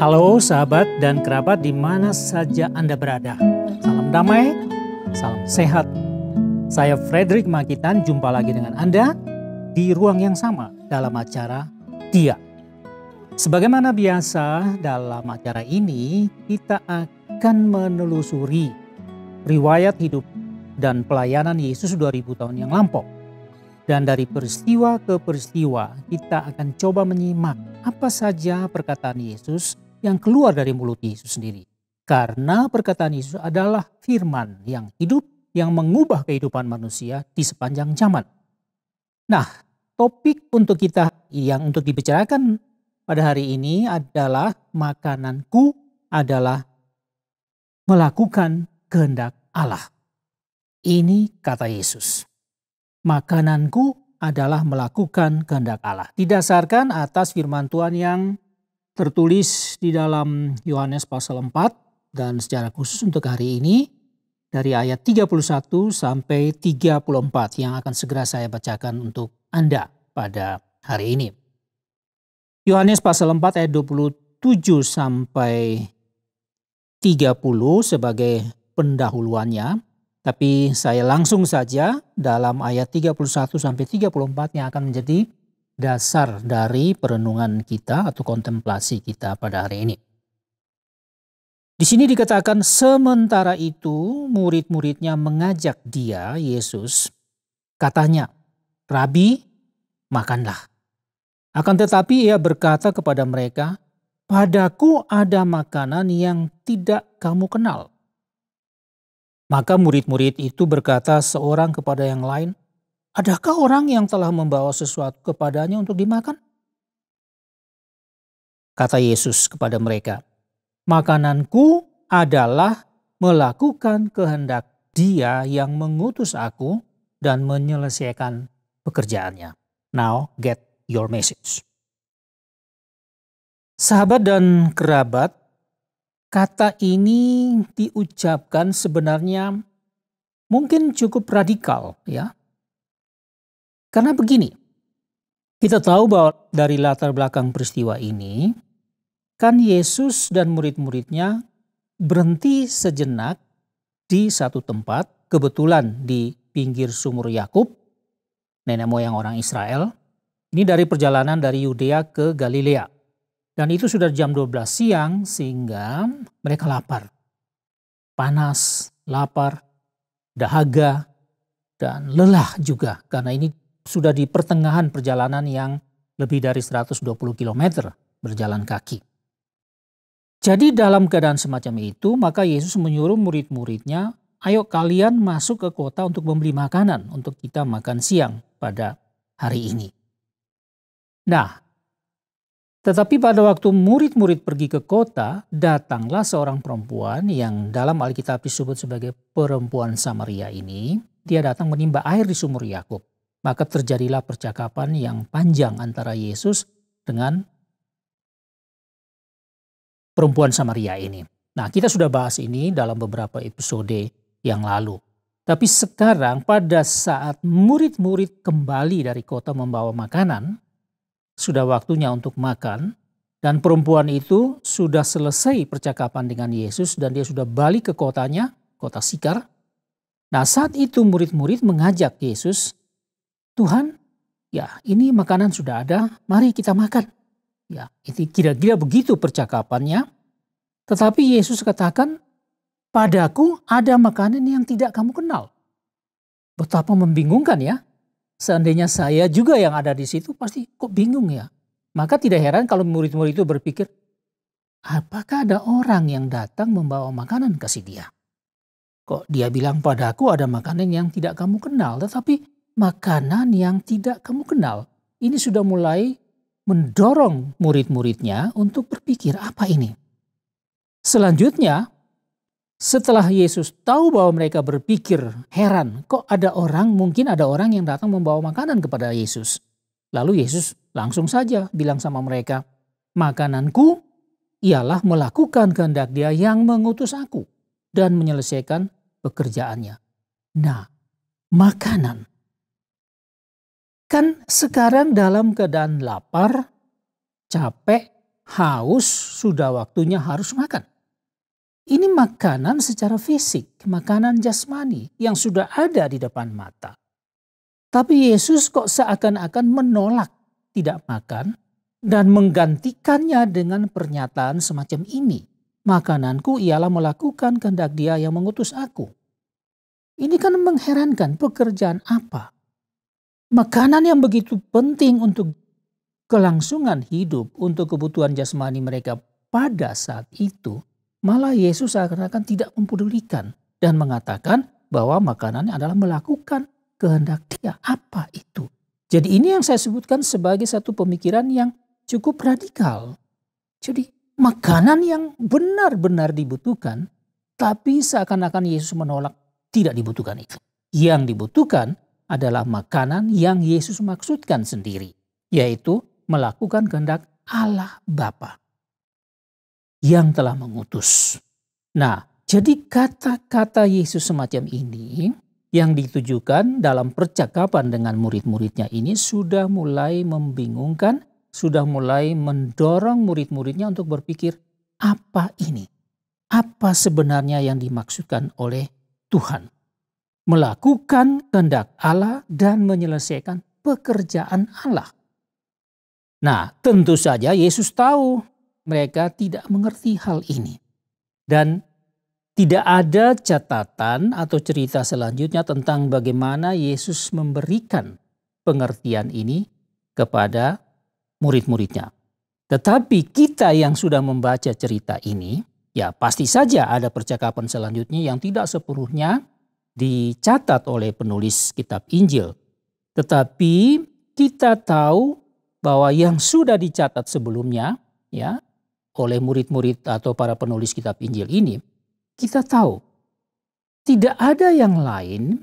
Halo sahabat dan kerabat di mana saja Anda berada. Salam damai, salam sehat. Saya Frederick Makitan, jumpa lagi dengan Anda di ruang yang sama dalam acara Dia. Sebagaimana biasa dalam acara ini, kita akan menelusuri riwayat hidup dan pelayanan Yesus 2000 tahun yang lampau. Dan dari peristiwa ke peristiwa kita akan coba menyimak apa saja perkataan Yesus yang keluar dari mulut Yesus sendiri. Karena perkataan Yesus adalah firman yang hidup yang mengubah kehidupan manusia di sepanjang zaman. Nah, topik untuk kita yang untuk dibicarakan pada hari ini adalah makananku adalah melakukan kehendak Allah. Ini kata Yesus. Makananku adalah melakukan kehendak Allah. Didasarkan atas firman Tuhan yang tertulis di dalam Yohanes pasal 4 dan secara khusus untuk hari ini dari ayat 31 sampai 34 yang akan segera saya bacakan untuk Anda pada hari ini. Yohanes pasal 4 ayat 27 sampai 30 sebagai pendahuluannya. Tapi saya langsung saja dalam ayat 31 sampai 34 yang akan menjadi dasar dari perenungan kita atau kontemplasi kita pada hari ini. Di sini dikatakan sementara itu murid-muridnya mengajak dia, Yesus, katanya, "Rabi, makanlah." Akan tetapi ia berkata kepada mereka, "Padaku ada makanan yang tidak kamu kenal." Maka murid-murid itu berkata seorang kepada yang lain, "Adakah orang yang telah membawa sesuatu kepadanya untuk dimakan?" Kata Yesus kepada mereka, "Makananku adalah melakukan kehendak Dia yang mengutus aku dan menyelesaikan pekerjaannya." Now get your message. Sahabat dan kerabat, kata ini diucapkan sebenarnya mungkin cukup radikal ya. Karena begini, kita tahu bahwa dari latar belakang peristiwa ini, kan Yesus dan murid-muridnya berhenti sejenak di satu tempat, kebetulan di pinggir sumur Yakub, nenek moyang orang Israel. Ini dari perjalanan dari Yudea ke Galilea. Dan itu sudah jam 12 siang sehingga mereka lapar. Panas, lapar, dahaga, dan lelah juga. Karena ini sudah di pertengahan perjalanan yang lebih dari 120 km berjalan kaki. Jadi dalam keadaan semacam itu maka Yesus menyuruh murid-muridnya, "Ayo kalian masuk ke kota untuk membeli makanan untuk kita makan siang pada hari ini." Nah, tetapi pada waktu murid-murid pergi ke kota, datanglah seorang perempuan yang dalam Alkitab disebut sebagai perempuan Samaria ini. Dia datang menimba air di sumur Yakub. Maka terjadilah percakapan yang panjang antara Yesus dengan perempuan Samaria ini. Nah, kita sudah bahas ini dalam beberapa episode yang lalu. Tapi sekarang pada saat murid-murid kembali dari kota membawa makanan, sudah waktunya untuk makan, dan perempuan itu sudah selesai percakapan dengan Yesus dan dia sudah balik ke kotanya, kota Sikar. Nah, saat itu murid-murid mengajak Yesus, "Tuhan, ya ini makanan sudah ada, mari kita makan." Ya, itu kira-kira begitu percakapannya. Tetapi Yesus katakan, "Padaku ada makanan yang tidak kamu kenal." Betapa membingungkan ya. Seandainya saya juga yang ada di situ pasti kok bingung ya. Maka tidak heran kalau murid-murid itu berpikir, apakah ada orang yang datang membawa makanan kasih dia? Kok dia bilang padaku ada makanan yang tidak kamu kenal. Tetapi makanan yang tidak kamu kenal. Ini sudah mulai mendorong murid-muridnya untuk berpikir apa ini. Selanjutnya, setelah Yesus tahu bahwa mereka berpikir heran, kok mungkin ada orang yang datang membawa makanan kepada Yesus. Lalu Yesus langsung saja bilang sama mereka, "Makananku ialah melakukan kehendak Dia yang mengutus aku dan menyelesaikan pekerjaannya." Nah, makanan. Kan sekarang dalam keadaan lapar, capek, haus, sudah waktunya harus makan. Ini makanan secara fisik, makanan jasmani yang sudah ada di depan mata. Tapi Yesus kok seakan-akan menolak tidak makan dan menggantikannya dengan pernyataan semacam ini. Makananku ialah melakukan kehendak Dia yang mengutus aku. Ini kan mengherankan, pekerjaan apa? Makanan yang begitu penting untuk kelangsungan hidup, untuk kebutuhan jasmani mereka pada saat itu, malah Yesus seakan-akan tidak mempedulikan dan mengatakan bahwa makanannya adalah melakukan kehendak Dia. Apa itu? Jadi ini yang saya sebutkan sebagai satu pemikiran yang cukup radikal. Jadi makanan yang benar-benar dibutuhkan, tapi seakan-akan Yesus menolak, tidak dibutuhkan itu. Yang dibutuhkan adalah makanan yang Yesus maksudkan sendiri, yaitu melakukan kehendak Allah Bapa yang telah mengutus. Nah, jadi kata-kata Yesus semacam ini yang ditujukan dalam percakapan dengan murid-muridnya ini sudah mulai membingungkan, sudah mulai mendorong murid-muridnya untuk berpikir, apa ini? Apa sebenarnya yang dimaksudkan oleh Tuhan? Melakukan kehendak Allah dan menyelesaikan pekerjaan Allah. Nah, tentu saja Yesus tahu mereka tidak mengerti hal ini. Dan tidak ada catatan atau cerita selanjutnya tentang bagaimana Yesus memberikan pengertian ini kepada murid-muridnya. Tetapi kita yang sudah membaca cerita ini, ya pasti saja ada percakapan selanjutnya yang tidak sepenuhnya dicatat oleh penulis kitab Injil. Tetapi kita tahu bahwa yang sudah dicatat sebelumnya, ya, oleh murid-murid atau para penulis kitab Injil ini, kita tahu tidak ada yang lain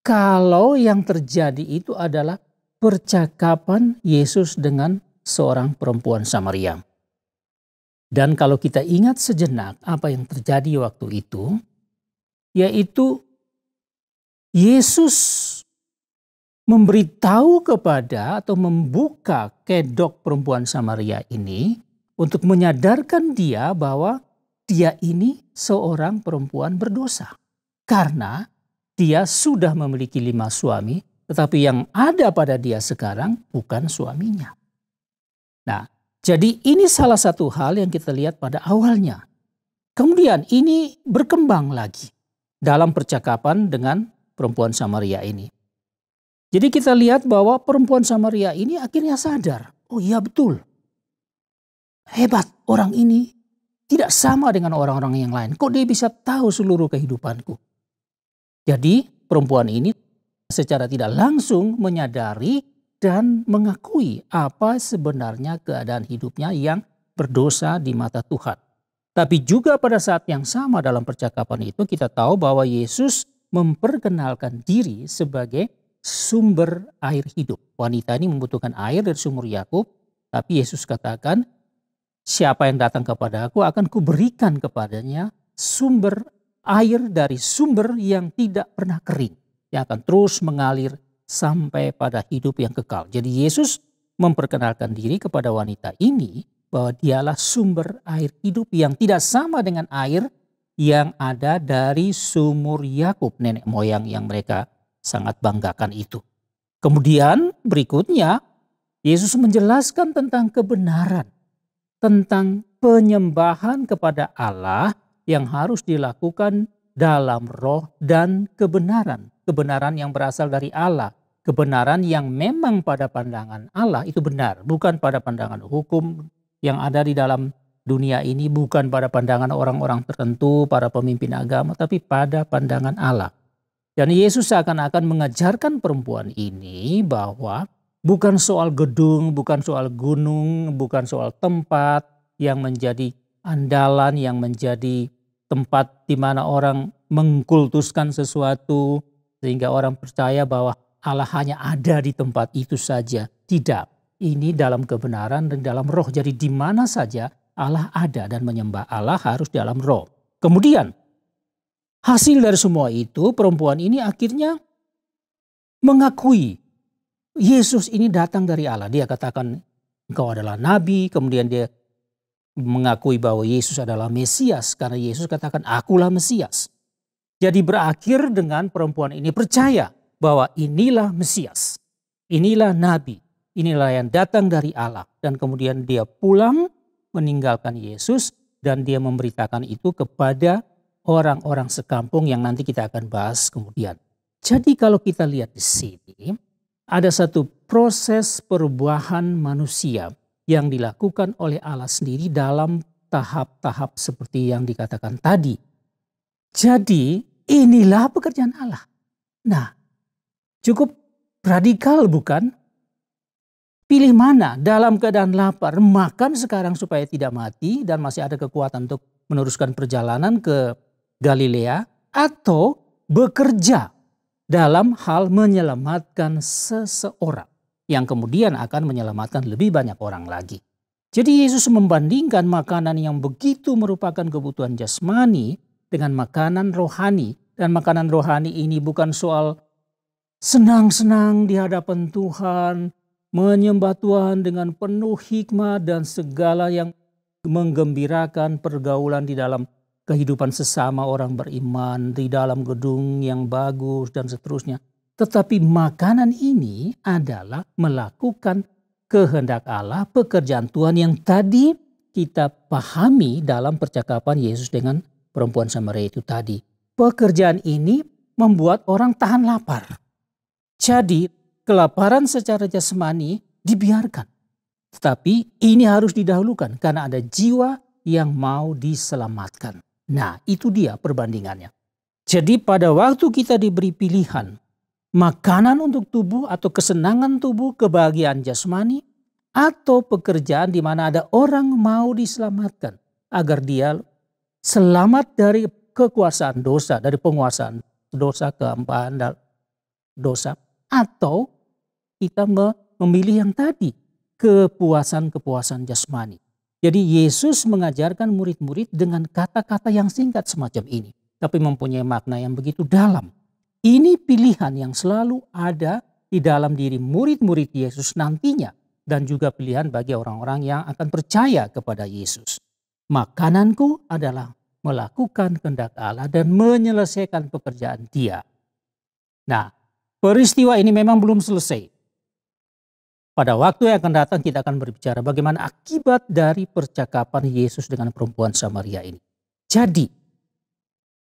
kalau yang terjadi itu adalah percakapan Yesus dengan seorang perempuan Samaria. Dan kalau kita ingat sejenak apa yang terjadi waktu itu, yaitu Yesus memberitahu kepada atau membuka kedok perempuan Samaria ini untuk menyadarkan dia bahwa dia ini seorang perempuan berdosa. Karena dia sudah memiliki 5 suami, tetapi yang ada pada dia sekarang bukan suaminya. Nah, jadi ini salah satu hal yang kita lihat pada awalnya. Kemudian ini berkembang lagi dalam percakapan dengan perempuan Samaria ini. Jadi kita lihat bahwa perempuan Samaria ini akhirnya sadar, oh iya betul. Hebat, orang ini tidak sama dengan orang-orang yang lain. Kok dia bisa tahu seluruh kehidupanku? Jadi perempuan ini secara tidak langsung menyadari dan mengakui apa sebenarnya keadaan hidupnya yang berdosa di mata Tuhan. Tapi juga pada saat yang sama dalam percakapan itu kita tahu bahwa Yesus memperkenalkan diri sebagai sumber air hidup. Wanita ini membutuhkan air dari sumur Yakub, tapi Yesus katakan, siapa yang datang kepada aku akan kuberikan kepadanya sumber air dari sumber yang tidak pernah kering, yang akan terus mengalir sampai pada hidup yang kekal. Jadi Yesus memperkenalkan diri kepada wanita ini bahwa dialah sumber air hidup yang tidak sama dengan air yang ada dari sumur Yakub, nenek moyang yang mereka sangat banggakan itu. Kemudian berikutnya Yesus menjelaskan tentang kebenaran, tentang penyembahan kepada Allah yang harus dilakukan dalam roh dan kebenaran. Kebenaran yang berasal dari Allah. Kebenaran yang memang pada pandangan Allah itu benar. Bukan pada pandangan hukum yang ada di dalam dunia ini. Bukan pada pandangan orang-orang tertentu, para pemimpin agama. Tapi pada pandangan Allah. Dan Yesus seakan-akan mengajarkan perempuan ini bahwa bukan soal gedung, bukan soal gunung, bukan soal tempat yang menjadi andalan, yang menjadi tempat di mana orang mengkultuskan sesuatu sehingga orang percaya bahwa Allah hanya ada di tempat itu saja. Tidak, ini dalam kebenaran dan dalam roh. Jadi di mana saja Allah ada dan menyembah Allah harus dalam roh. Kemudian hasil dari semua itu perempuan ini akhirnya mengakui Yesus ini datang dari Allah. Dia katakan engkau adalah nabi, kemudian dia mengakui bahwa Yesus adalah Mesias karena Yesus katakan akulah Mesias. Jadi berakhir dengan perempuan ini percaya bahwa inilah Mesias, inilah Nabi, inilah yang datang dari Allah. Dan kemudian dia pulang meninggalkan Yesus dan dia memberitakan itu kepada orang-orang sekampung yang nanti kita akan bahas kemudian. Jadi kalau kita lihat di sini ada satu proses perubahan manusia yang dilakukan oleh Allah sendiri dalam tahap-tahap seperti yang dikatakan tadi. Jadi inilah pekerjaan Allah. Nah, cukup radikal bukan? Pilih mana? Dalam keadaan lapar, makan sekarang supaya tidak mati dan masih ada kekuatan untuk meneruskan perjalanan ke Galilea, atau bekerja dalam hal menyelamatkan seseorang yang kemudian akan menyelamatkan lebih banyak orang lagi. Jadi Yesus membandingkan makanan yang begitu merupakan kebutuhan jasmani dengan makanan rohani. Dan makanan rohani ini bukan soal senang-senang di hadapan Tuhan, menyembah Tuhan dengan penuh hikmat dan segala yang menggembirakan pergaulan di dalam kehidupan sesama orang beriman, di dalam gedung yang bagus dan seterusnya. Tetapi makanan ini adalah melakukan kehendak Allah, pekerjaan Tuhan yang tadi kita pahami dalam percakapan Yesus dengan perempuan Samaria itu tadi. Pekerjaan ini membuat orang tahan lapar. Jadi kelaparan secara jasmani dibiarkan. Tetapi ini harus didahulukan karena ada jiwa yang mau diselamatkan. Nah, itu dia perbandingannya. Jadi pada waktu kita diberi pilihan makanan untuk tubuh atau kesenangan tubuh, kebahagiaan jasmani, atau pekerjaan di mana ada orang mau diselamatkan agar dia selamat dari kekuasaan dosa, dari penguasaan dosa, kehampaan dosa, atau kita memilih yang tadi, kepuasan-kepuasan jasmani. Jadi Yesus mengajarkan murid-murid dengan kata-kata yang singkat semacam ini, tapi mempunyai makna yang begitu dalam. Ini pilihan yang selalu ada di dalam diri murid-murid Yesus nantinya dan juga pilihan bagi orang-orang yang akan percaya kepada Yesus. Makananku adalah melakukan kehendak Allah dan menyelesaikan pekerjaan Dia. Nah, peristiwa ini memang belum selesai. Pada waktu yang akan datang kita akan berbicara bagaimana akibat dari percakapan Yesus dengan perempuan Samaria ini. Jadi,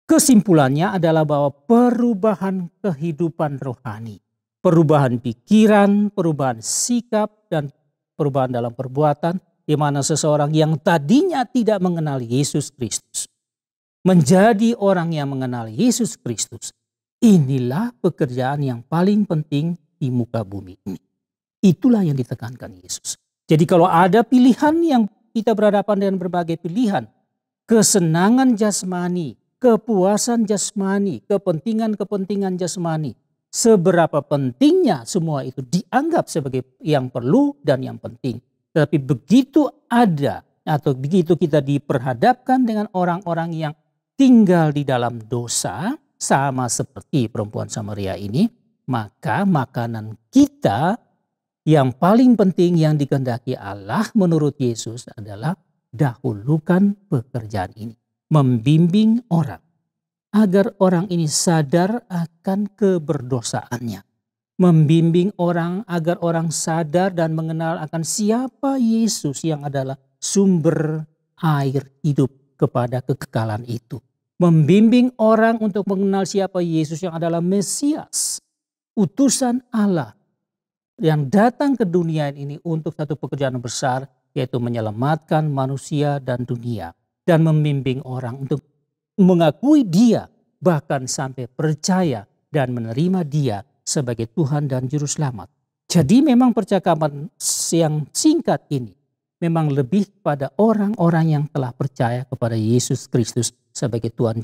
kesimpulannya adalah bahwa perubahan kehidupan rohani, perubahan pikiran, perubahan sikap, dan perubahan dalam perbuatan, di mana seseorang yang tadinya tidak mengenal Yesus Kristus menjadi orang yang mengenal Yesus Kristus. Inilah pekerjaan yang paling penting di muka bumi ini. Itulah yang ditekankan Yesus. Jadi kalau ada pilihan yang kita berhadapan dengan berbagai pilihan, kesenangan jasmani, kepuasan jasmani, kepentingan-kepentingan jasmani, seberapa pentingnya semua itu dianggap sebagai yang perlu dan yang penting. Tetapi begitu ada atau begitu kita diperhadapkan dengan orang-orang yang tinggal di dalam dosa, sama seperti perempuan Samaria ini, maka makanan kita yang paling penting yang dikehendaki Allah menurut Yesus adalah dahulukan pekerjaan ini. Membimbing orang agar orang ini sadar akan keberdosaannya. Membimbing orang agar orang sadar dan mengenal akan siapa Yesus yang adalah sumber air hidup kepada kekekalan itu. Membimbing orang untuk mengenal siapa Yesus yang adalah Mesias, utusan Allah yang datang ke dunia ini untuk satu pekerjaan besar, yaitu menyelamatkan manusia dan dunia. Dan membimbing orang untuk mengakui Dia, bahkan sampai percaya dan menerima Dia sebagai Tuhan dan Juru Selamat. Jadi memang percakapan yang singkat ini memang lebih pada orang-orang yang telah percaya kepada Yesus Kristus sebagai Tuhan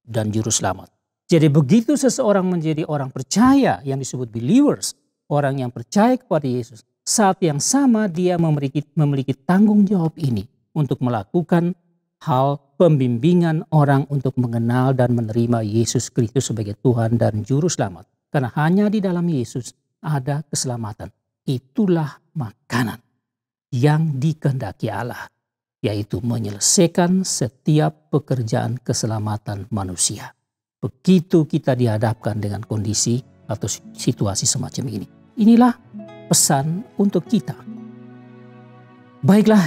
dan Juru Selamat. Jadi begitu seseorang menjadi orang percaya yang disebut believers, orang yang percaya kepada Yesus, saat yang sama dia memiliki tanggung jawab ini untuk melakukan hal pembimbingan orang untuk mengenal dan menerima Yesus Kristus sebagai Tuhan dan Juru Selamat. Karena hanya di dalam Yesus ada keselamatan. Itulah makanan yang dikehendaki Allah. yaitu menyelesaikan setiap pekerjaan keselamatan manusia. Begitu kita dihadapkan dengan kondisi atau situasi semacam ini. Inilah pesan untuk kita. Baiklah,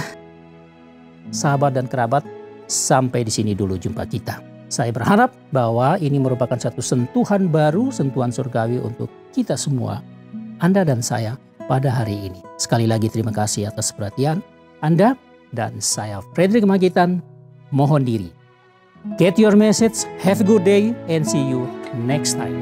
sahabat dan kerabat, sampai di sini dulu jumpa kita. Saya berharap bahwa ini merupakan satu sentuhan baru, sentuhan surgawi untuk kita semua, Anda dan saya pada hari ini. Sekali lagi terima kasih atas perhatian Anda, dan saya Frederick Magitan mohon diri. Get your message, have a good day, and see you next time.